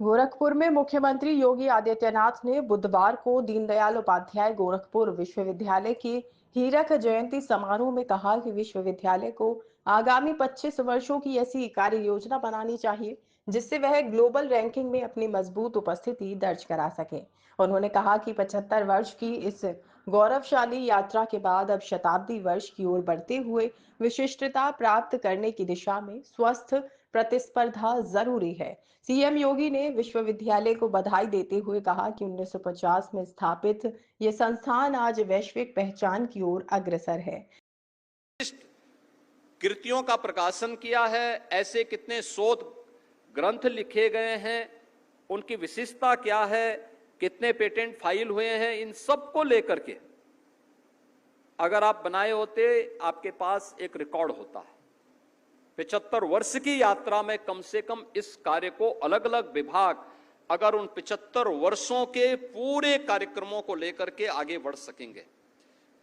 गोरखपुर में मुख्यमंत्री योगी आदित्यनाथ ने बुधवार को दीनदयाल उपाध्याय गोरखपुर विश्वविद्यालय की हीरक जयंती समारोह में कहा कि विश्वविद्यालय को आगामी 25 वर्षों की ऐसी कार्य योजना बनानी चाहिए जिससे वह ग्लोबल रैंकिंग में अपनी मजबूत उपस्थिति दर्ज करा सके। उन्होंने कहा कि 75 वर्ष की इस गौरवशाली यात्रा के बाद अब शताब्दी वर्ष की ओर बढ़ते हुए विशिष्टता प्राप्त करने की दिशा में स्वस्थ प्रतिस्पर्धा जरूरी है। सीएम योगी ने विश्वविद्यालय को बधाई देते हुए कहा कि 1950 में स्थापित ये संस्थान आज वैश्विक पहचान की ओर अग्रसर है। कृतियों का प्रकाशन किया है, ऐसे कितने शोध ग्रंथ लिखे गए हैं, उनकी विशिष्टता क्या है, कितने पेटेंट फाइल हुए हैं, इन सब को लेकर के अगर आप बनाए होते, आपके पास एक रिकॉर्ड होता है। 75 वर्ष की यात्रा में कम से कम इस कार्य को अलग अलग विभाग अगर उन 75 वर्षों के पूरे कार्यक्रमों को लेकर के आगे बढ़ सकेंगे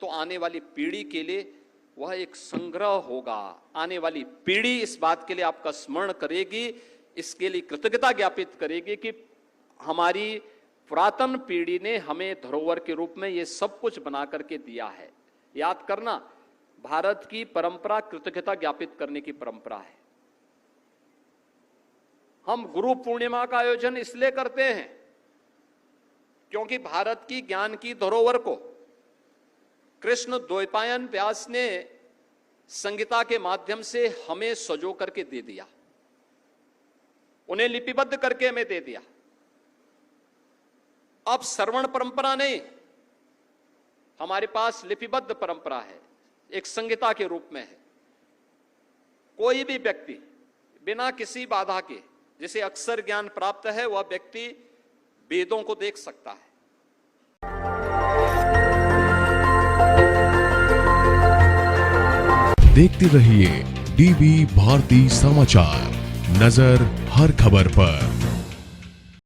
तो आने वाली पीढ़ी के लिए वह एक संग्रह होगा। आने वाली पीढ़ी इस बात के लिए आपका स्मरण करेगी, इसके लिए कृतज्ञता ज्ञापित करेगी कि हमारी पुरातन पीढ़ी ने हमें धरोहर के रूप में ये सब कुछ बना करके दिया है। याद करना, भारत की परंपरा कृतज्ञता ज्ञापित करने की परंपरा है। हम गुरु पूर्णिमा का आयोजन इसलिए करते हैं क्योंकि भारत की ज्ञान की धरोहर को कृष्ण द्वैपायन व्यास ने संगीता के माध्यम से हमें सजो करके दे दिया, उन्हें लिपिबद्ध करके हमें दे दिया। अब श्रवण परंपरा नहीं, हमारे पास लिपिबद्ध परंपरा है, एक संहिता के रूप में है। कोई भी व्यक्ति बिना किसी बाधा के जिसे अक्षर ज्ञान प्राप्त है वह व्यक्ति वेदों को देख सकता है। देखते रहिए डीबी भारती समाचार, नजर हर खबर पर।